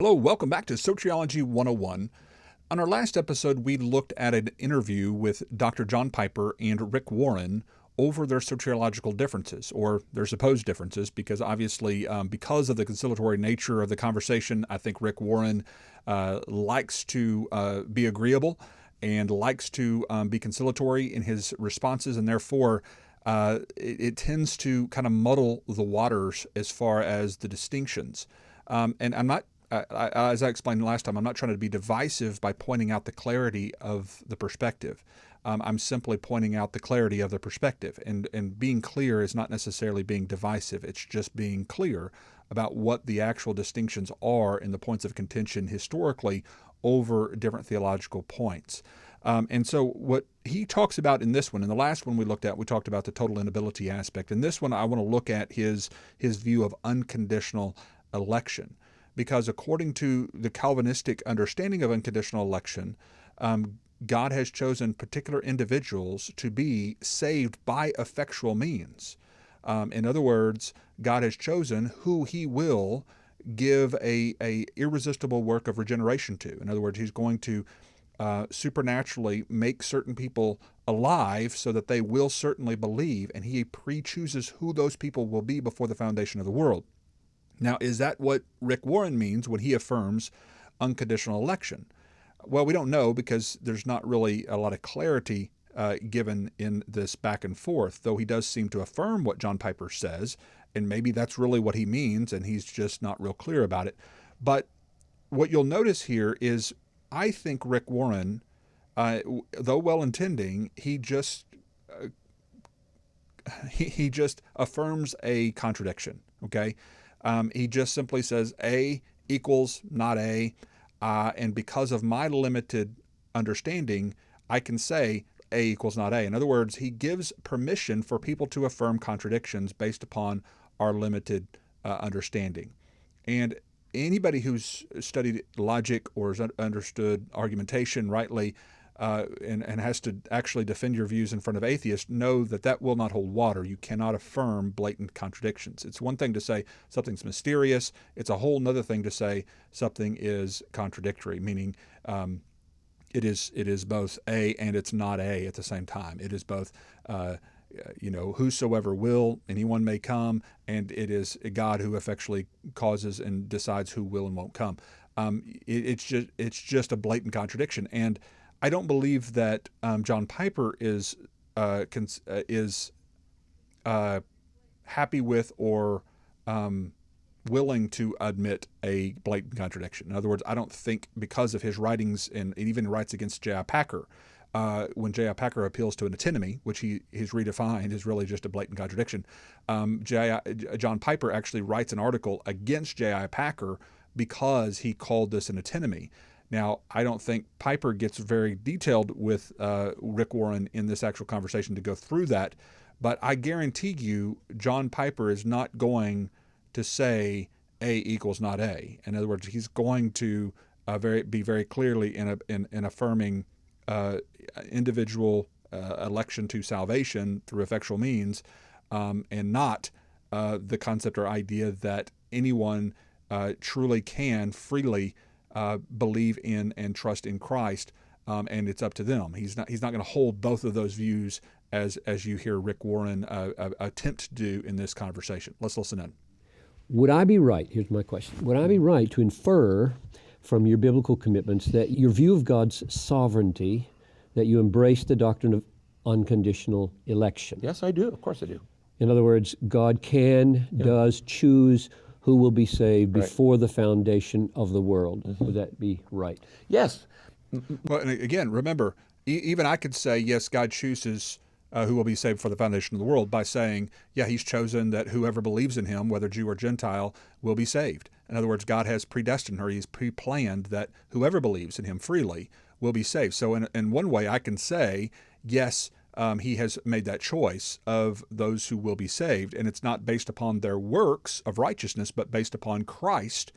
Hello, welcome back to Soteriology 101. On our last episode, we looked at an interview with Dr. John Piper and Rick Warren over their soteriological differences, or their supposed differences, because obviously, because of the conciliatory nature of the conversation, I think Rick Warren likes to be agreeable and likes to be conciliatory in his responses, and therefore it tends to kind of muddle the waters as far as the distinctions. And I'm not as I explained last time, I'm not trying to be divisive by pointing out the clarity of the perspective. I'm simply pointing out the clarity of the perspective. And being clear is not necessarily being divisive. It's just being clear about what the actual distinctions are in the points of contention historically over different theological points. And so what he talks about in this one, in the last one we looked at, we talked about the total inability aspect. In this one, I want to look at his view of unconditional election. Because according to the Calvinistic understanding of unconditional election, God has chosen particular individuals to be saved by effectual means. In other words, God has chosen who he will give a irresistible work of regeneration to. In other words, he's going to supernaturally make certain people alive so that they will certainly believe, and he pre-chooses who those people will be before the foundation of the world. Now, is that what Rick Warren means when he affirms unconditional election? Well, we don't know because there's not really a lot of clarity given in this back and forth, though he does seem to affirm what John Piper says, and maybe that's really what he means, and he's just not real clear about it. But what you'll notice here is I think Rick Warren, though well-intending, he just affirms a contradiction, okay? He just simply says A equals not A, and because of my limited understanding, I can say A equals not A. In other words, he gives permission for people to affirm contradictions based upon our limited understanding. And anybody who's studied logic or has understood argumentation rightly and has to actually defend your views in front of atheists know that that will not hold water. You cannot affirm blatant contradictions. It's one thing to say something's mysterious. It's a whole other thing to say something is contradictory, meaning it is both A and it's not A at the same time. It is both whosoever will, anyone may come, and it is God who effectually causes and decides who will and won't come. It's just a blatant contradiction, and I don't believe that John Piper is happy with or willing to admit a blatant contradiction. In other words, I don't think because of his writings, and even writes against J.I. Packer, when J.I. Packer appeals to an antinomy, which he's redefined is really just a blatant contradiction, John Piper actually writes an article against J.I. Packer because he called this an antinomy. Now, I don't think Piper gets very detailed with Rick Warren in this actual conversation to go through that, but I guarantee you John Piper is not going to say A equals not A. In other words, he's going to be very clearly in affirming individual election to salvation through effectual means, and not the concept or idea that anyone truly can freely believe in and trust in Christ, and it's up to them. He's not going to hold both of those views as you hear Rick Warren attempt to do in this conversation. Let's listen in. Would I be right? Here's my question. Would I be right to infer from your biblical commitments that your view of God's sovereignty, that you embrace the doctrine of unconditional election? Yes, I do. Of course I do. In other words, God does choose who will be saved before the foundation of the world. Mm-hmm. Would that be right? Yes. Well, and again, remember, even I could say, yes, God chooses who will be saved for the foundation of the world by saying, yeah, he's chosen that whoever believes in him, whether Jew or Gentile, will be saved. In other words, God has predestined, or he's pre-planned that whoever believes in him freely will be saved. So in one way, I can say, yes, he has made that choice of those who will be saved, and it's not based upon their works of righteousness, but based upon Christ,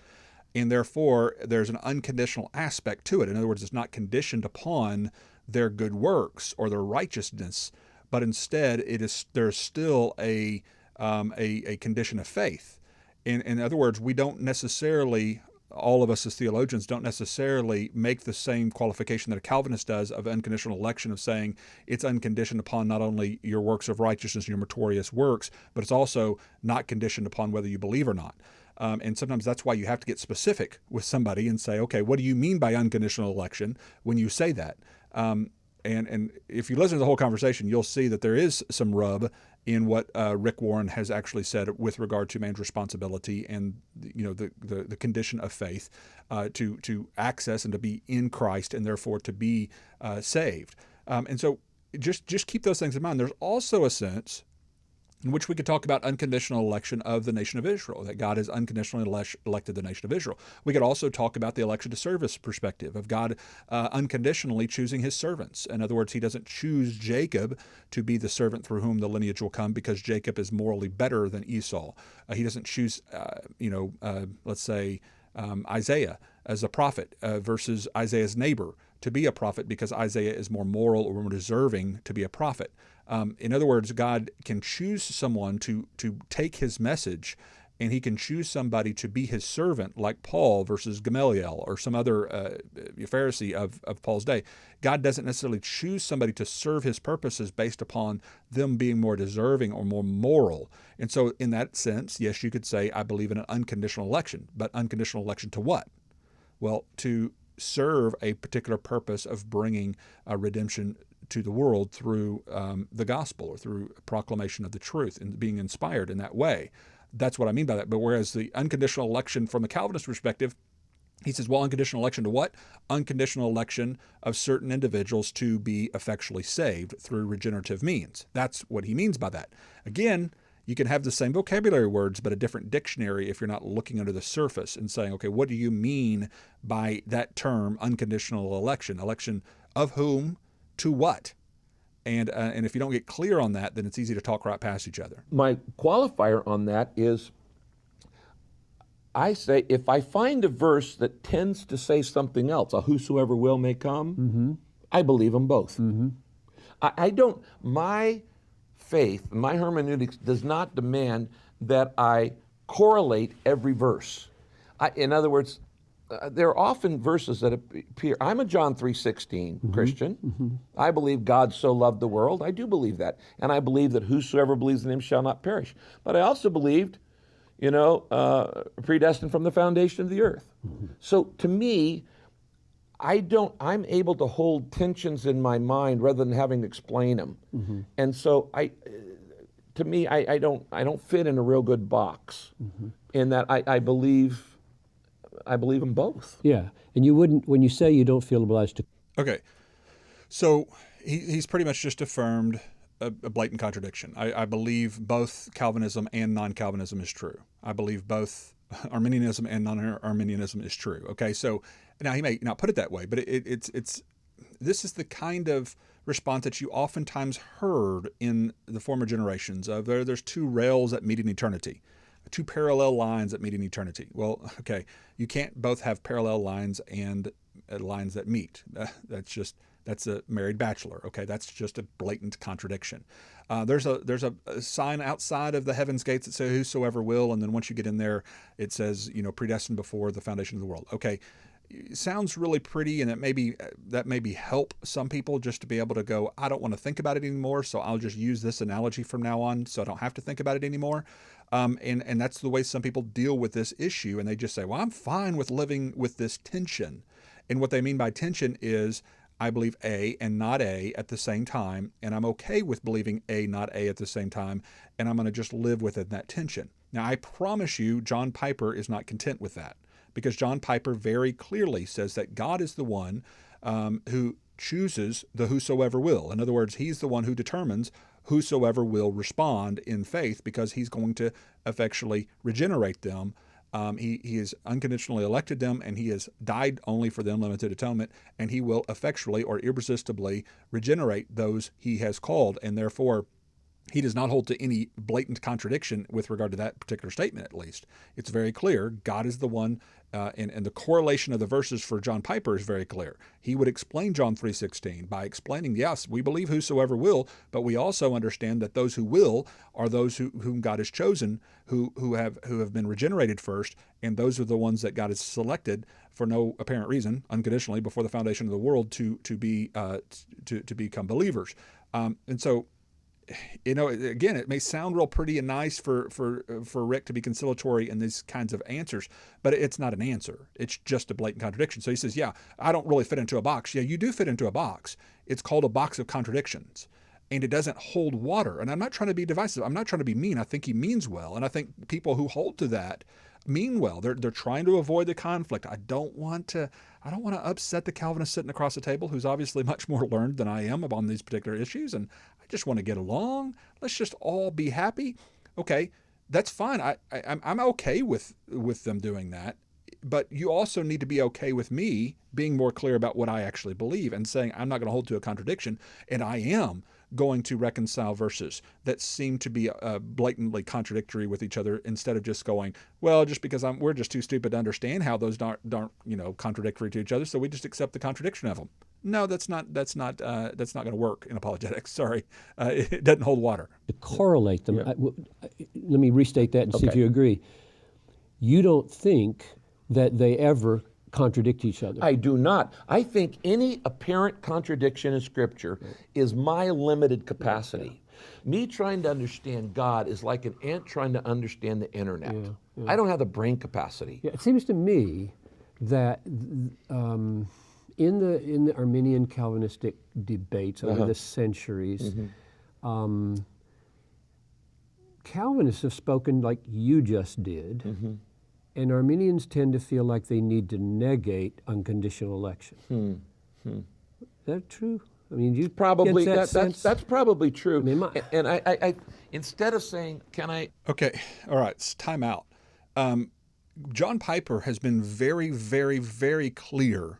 and therefore there's an unconditional aspect to it. In other words, it's not conditioned upon their good works or their righteousness, but instead there's still a condition of faith. In other words, we don't necessarily all of us as theologians don't necessarily make the same qualification that a Calvinist does of unconditional election, of saying it's unconditioned upon not only your works of righteousness and your meritorious works, but it's also not conditioned upon whether you believe or not. And sometimes that's why you have to get specific with somebody and say, okay, what do you mean by unconditional election when you say that? And if you listen to the whole conversation, you'll see that there is some rub in what Rick Warren has actually said with regard to man's responsibility and the condition of faith to access and to be in Christ and therefore to be saved. And so just keep those things in mind. There's also a sense in which we could talk about unconditional election of the nation of Israel, that God has unconditionally elected the nation of Israel. We could also talk about the election to service perspective of God unconditionally choosing his servants. In other words, he doesn't choose Jacob to be the servant through whom the lineage will come because Jacob is morally better than Esau. He doesn't choose, let's say, Isaiah as a prophet versus Isaiah's neighbor to be a prophet because Isaiah is more moral or more deserving to be a prophet. In other words, God can choose someone to take his message, and he can choose somebody to be his servant, like Paul versus Gamaliel or some other Pharisee of Paul's day. God doesn't necessarily choose somebody to serve his purposes based upon them being more deserving or more moral. And so in that sense, yes, you could say, I believe in an unconditional election, but unconditional election to what? Well, to serve a particular purpose of bringing redemption to the world through the gospel or through proclamation of the truth and being inspired in that way. That's what I mean by that. But whereas the unconditional election from the Calvinist perspective, he says, well, unconditional election to what? Unconditional election of certain individuals to be effectually saved through regenerative means. That's what he means by that. Again, you can have the same vocabulary words, but a different dictionary if you're not looking under the surface and saying, okay, what do you mean by that term, unconditional election? Election of whom to what? And if you don't get clear on that, then it's easy to talk right past each other. My qualifier on that is, I say, if I find a verse that tends to say something else, a whosoever will may come, I believe them both. I don't, my faith, my hermeneutics does not demand that I correlate every verse. In other words, there are often verses that appear. I'm a John 3:16 Christian. I believe God so loved the world. I do believe that. And I believe that whosoever believes in him shall not perish. But I also believed, predestined from the foundation of the earth. So to me, I'm able to hold tensions in my mind rather than having to explain them. And so I don't fit in a real good box in that I believe them both. Yeah, and you wouldn't, when you say you don't feel obliged to. Okay, so he's pretty much just affirmed a blatant contradiction. I believe both Calvinism and non-Calvinism is true. I believe both Arminianism and non-Arminianism is true. Okay, so now he may not put it that way, but it's this is the kind of response that you oftentimes heard in the former generations of there's two rails that meet in eternity. Two parallel lines that meet in eternity. Well, okay, you can't both have parallel lines and lines that meet. That's a married bachelor. Okay, that's just a blatant contradiction. There's a sign outside of the heaven's gates that says whosoever will, and then once you get in there, it says predestined before the foundation of the world. Okay, sounds really pretty, and that maybe help some people just to be able to go, I don't want to think about it anymore, so I'll just use this analogy from now on, so I don't have to think about it anymore. And that's the way some people deal with this issue, and they just say, well, I'm fine with living with this tension. And what they mean by tension is, I believe A and not A at the same time, and I'm okay with believing A, not A at the same time, and I'm going to just live within that tension. Now, I promise you, John Piper is not content with that, because John Piper very clearly says that God is the one who chooses the whosoever will. In other words, he's the one who determines whosoever will respond in faith, because he's going to effectually regenerate them. He has unconditionally elected them, and he has died only for them, limited atonement, and he will effectually or irresistibly regenerate those he has called, and therefore he does not hold to any blatant contradiction with regard to that particular statement, at least. It's very clear. God is the one And the correlation of the verses for John Piper is very clear. He would explain John 3:16 by explaining, yes, we believe whosoever will, but we also understand that those who will are those whom God has chosen, who have been regenerated first, and those are the ones that God has selected for no apparent reason, unconditionally, before the foundation of the world to become believers. And so, again, it may sound real pretty and nice for Rick to be conciliatory in these kinds of answers, but it's not an answer. It's just a blatant contradiction. So he says, yeah, I don't really fit into a box. Yeah, you do fit into a box. It's called a box of contradictions, and it doesn't hold water. And I'm not trying to be divisive. I'm not trying to be mean. I think he means well, and I think people who hold to that mean well. They're trying to avoid the conflict. I don't want to upset the Calvinist sitting across the table, who's obviously much more learned than I am on these particular issues, and I just want to get along. Let's just all be happy. Okay, that's fine. I'm okay with them doing that, but you also need to be okay with me being more clear about what I actually believe and saying I'm not going to hold to a contradiction, and I am going to reconcile verses that seem to be blatantly contradictory with each other, instead of just going, well, just because we're just too stupid to understand how those aren't contradictory to each other, so we just accept the contradiction of them. No, that's not going to work in apologetics. Sorry, it doesn't hold water. To correlate them, Yeah. let me restate that and see if you agree. You don't think that they ever contradict each other? I do not. I think any apparent contradiction in Scripture is my limited capacity. Me trying to understand God is like an ant trying to understand the internet. I don't have the brain capacity. Yeah, it seems to me that in the Arminian Calvinistic debates over the centuries, Calvinists have spoken like you just did. And Arminians tend to feel like they need to negate unconditional election. Is that true? I mean, you Probably get that sense? that's probably true. I mean, and I instead of saying, "Can I?" Okay, all right, time out. John Piper has been very, very, very clear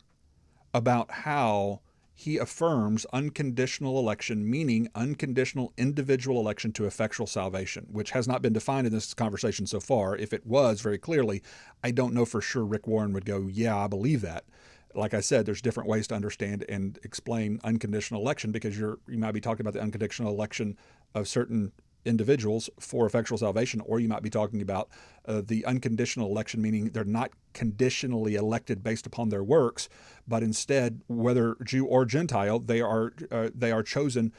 about how he affirms unconditional election, meaning unconditional individual election to effectual salvation, which has not been defined in this conversation so far. If it was very clearly, I don't know for sure Rick Warren would go, yeah, I believe that. Like I said, there's different ways to understand and explain unconditional election, because you might be talking about the unconditional election of certain individuals for effectual salvation, or you might be talking about the unconditional election, meaning they're not conditionally elected based upon their works, but instead, whether Jew or Gentile, they are chosen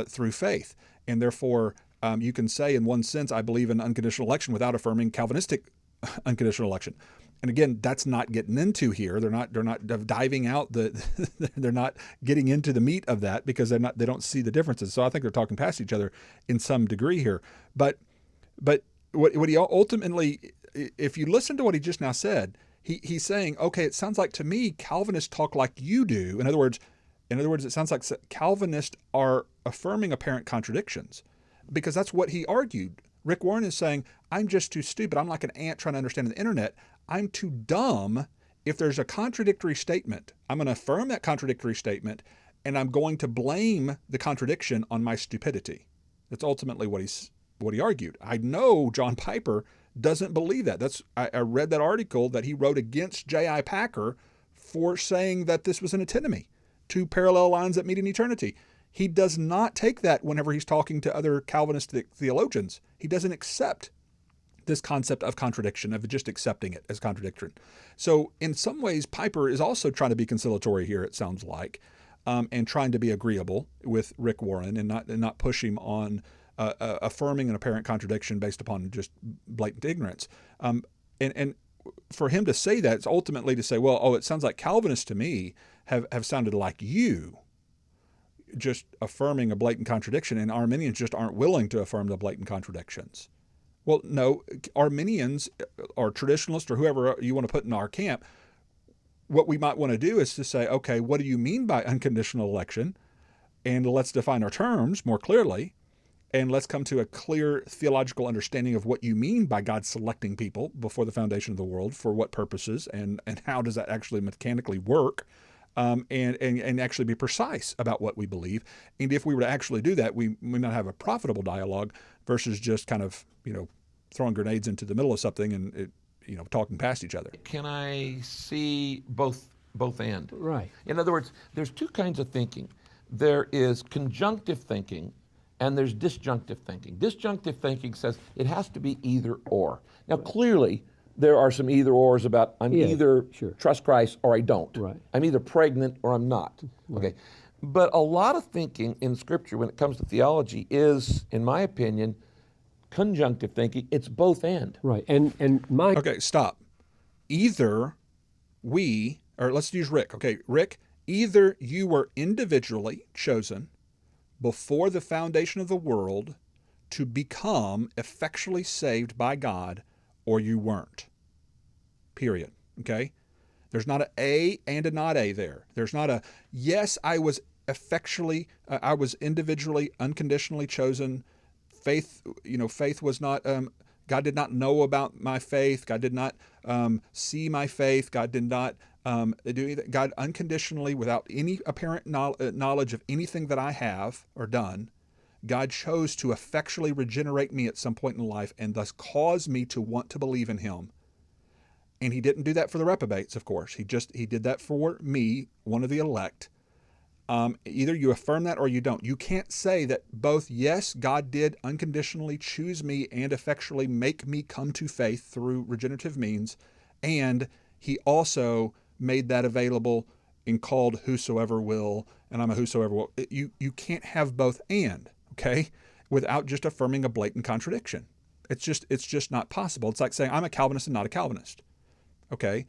through faith, and therefore you can say, in one sense, I believe in unconditional election without affirming Calvinistic unconditional election. And again, that's not getting into here. They're not diving out they're not getting into the meat of that, because they don't see the differences. So I think they're talking past each other in some degree here. But what he ultimately, if you listen to what he just now said, he's saying, okay, it sounds like to me Calvinists talk like you do. In other words, it sounds like Calvinists are affirming apparent contradictions, because that's what he argued. Rick Warren is saying, I'm just too stupid. I'm like an ant trying to understand the internet. I'm too dumb. If there's a contradictory statement, I'm going to affirm that contradictory statement, and I'm going to blame the contradiction on my stupidity. That's ultimately what he argued. I know John Piper doesn't believe that. I read that article that he wrote against J.I. Packer for saying that this was an antinomy, two parallel lines that meet in eternity. He does not take that whenever he's talking to other Calvinistic theologians. He doesn't accept this concept of contradiction, of just accepting it as contradiction. So in some ways, Piper is also trying to be conciliatory here, it sounds like, and trying to be agreeable with Rick Warren and not push him on affirming an apparent contradiction based upon just blatant ignorance. And for him to say that, it's ultimately to say, well, it sounds like Calvinists to me have sounded like you, just affirming a blatant contradiction, and Arminians just aren't willing to affirm the blatant contradictions. Well, no, Arminians or traditionalists or whoever you want to put in our camp, what we might want to do is to say, okay, what do you mean by unconditional election? And let's define our terms more clearly, and let's come to a clear theological understanding of what you mean by God selecting people before the foundation of the world, for what purposes, and how does that actually mechanically work? And actually be precise about what we believe. And if we were to actually do that, we might have a profitable dialogue versus just kind of, throwing grenades into the middle of something and talking past each other. Can I see both and? Right. In other words, there's two kinds of thinking. There is conjunctive thinking and there's disjunctive thinking. Disjunctive thinking says it has to be either or. Now, clearly, there are some either ors about I'm either trust Christ or I don't. Right. I'm either pregnant or I'm not. Right. Okay. But a lot of thinking in Scripture when it comes to theology is, in my opinion, conjunctive thinking. It's both and. Right. And my Okay, stop. Either let's use Rick. Okay, Rick, either you were individually chosen before the foundation of the world to become effectually saved by God, or you weren't. Period. Okay? There's not an A and a not A there. There's not a, yes, I was individually, unconditionally chosen. Faith was not, God did not know about my faith. God did not see my faith. God did not do anything. God unconditionally, without any apparent knowledge of anything that I have or done, God chose to effectually regenerate me at some point in life and thus cause me to want to believe in Him. And He didn't do that for the reprobates, of course. He did that for me, one of the elect. Either you affirm that or you don't. You can't say that both, yes, God did unconditionally choose me and effectually make me come to faith through regenerative means, and He also made that available and called whosoever will, and I'm a whosoever will. You can't have both and, okay, without just affirming a blatant contradiction. It's just not possible. It's like saying I'm a Calvinist and not a Calvinist. Okay,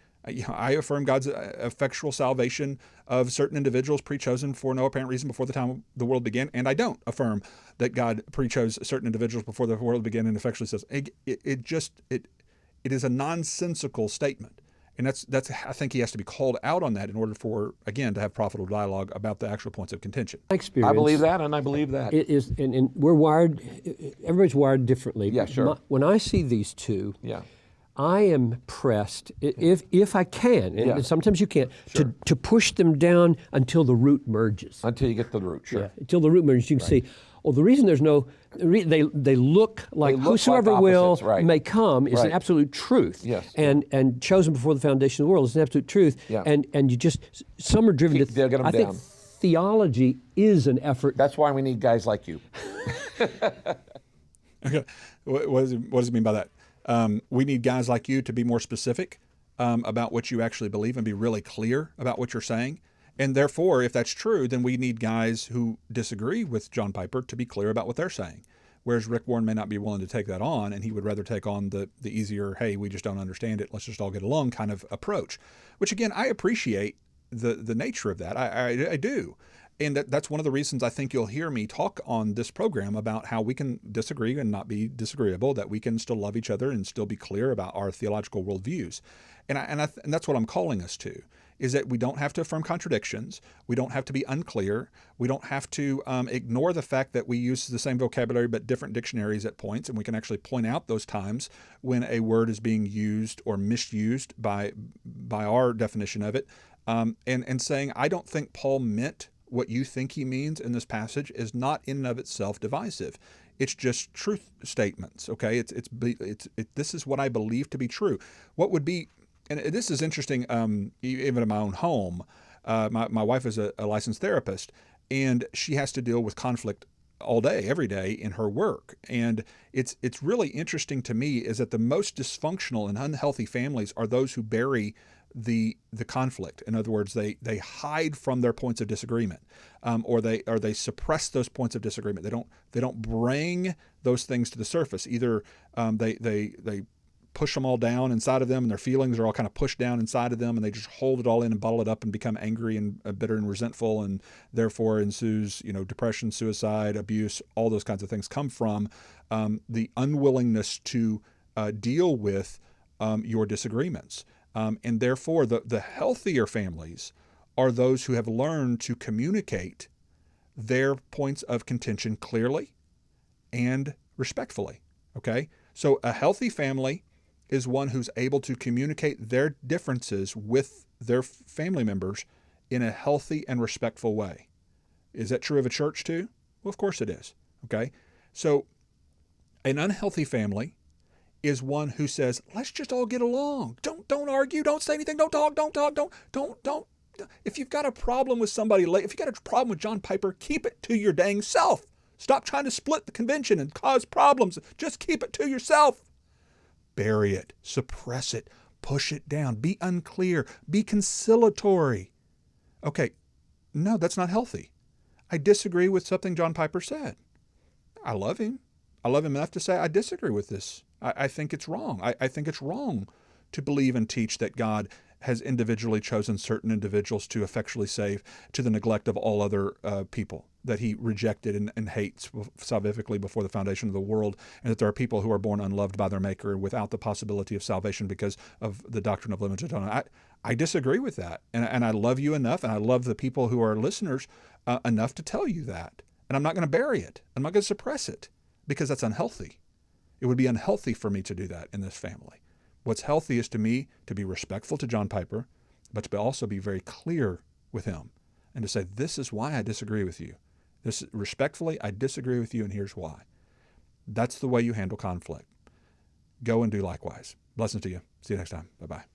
I affirm God's effectual salvation of certain individuals pre-chosen for no apparent reason before the time the world began, and I don't affirm that God pre-chose certain individuals before the world began and effectually says it is a nonsensical statement, and that's I think he has to be called out on that in order for, again, to have profitable dialogue about the actual points of contention. experience, I believe that, and I believe that. it is, and we're wired. Everybody's wired differently. Yeah, sure. When I see these two, Yeah. I am pressed, if I can, and sometimes you can't, to push them down until the root merges. Until you get to the root, sure. Yeah, until the root merges, you can see, the reason there's no, they look like whosoever will may come is an absolute truth. Yes. And chosen before the foundation of the world is an absolute truth. Yeah. And you just, some are driven They'll get them I think down. theology is an effort. That's why we need guys like you. Okay, what does it mean by that? We need guys like you to be more specific about what you actually believe and be really clear about what you're saying. And therefore, if that's true, then we need guys who disagree with John Piper to be clear about what they're saying. Whereas Rick Warren may not be willing to take that on, and he would rather take on the easier, hey, we just don't understand it, let's just all get along kind of approach. Which, again, I appreciate the nature of that. I do. And that's one of the reasons I think you'll hear me talk on this program about how we can disagree and not be disagreeable, that we can still love each other and still be clear about our theological worldviews. And that's what I'm calling us to, is that we don't have to affirm contradictions. We don't have to be unclear. We don't have to ignore the fact that we use the same vocabulary but different dictionaries at points, and we can actually point out those times when a word is being used or misused by our definition of it, and saying, I don't think Paul meant what you think he means in this passage is not in and of itself divisive. It's just truth statements, okay? This is what I believe to be true. What would be, and this is interesting, even in my own home. My wife is a licensed therapist, and she has to deal with conflict all day, every day in her work. And it's really interesting to me is that the most dysfunctional and unhealthy families are those who bury the conflict. In other words, they hide from their points of disagreement, or they suppress those points of disagreement. They don't bring those things to the surface. Either they push them all down inside of them, and their feelings are all kind of pushed down inside of them, and they just hold it all in and bottle it up and become angry and bitter and resentful, and therefore ensues depression, suicide, abuse. All those kinds of things come from the unwillingness to deal with your disagreements. And therefore, the healthier families are those who have learned to communicate their points of contention clearly and respectfully. Okay? So a healthy family is one who's able to communicate their differences with their family members in a healthy and respectful way. Is that true of a church too? Well, of course it is. Okay? So an unhealthy family is one who says, let's just all get along. Don't argue. Don't say anything. Don't talk. Don't. If you've got a problem with somebody, if you've got a problem with John Piper, keep it to your dang self. Stop trying to split the convention and cause problems. Just keep it to yourself. Bury it. Suppress it. Push it down. Be unclear. Be conciliatory. Okay, no, that's not healthy. I disagree with something John Piper said. I love him. I love him enough to say I disagree with this. I think it's wrong. I think it's wrong to believe and teach that God has individually chosen certain individuals to effectually save to the neglect of all other people that he rejected and hates salvifically before the foundation of the world, and that there are people who are born unloved by their Maker without the possibility of salvation because of the doctrine of limited atonement. I disagree with that, and I love you enough, and I love the people who are listeners enough to tell you that. And I'm not going to bury it. I'm not going to suppress it because that's unhealthy. It would be unhealthy for me to do that in this family. What's healthy is to me to be respectful to John Piper, but to also be very clear with him and to say, this is why I disagree with you. Respectfully, I disagree with you, and here's why. That's the way you handle conflict. Go and do likewise. Blessings to you. See you next time. Bye-bye.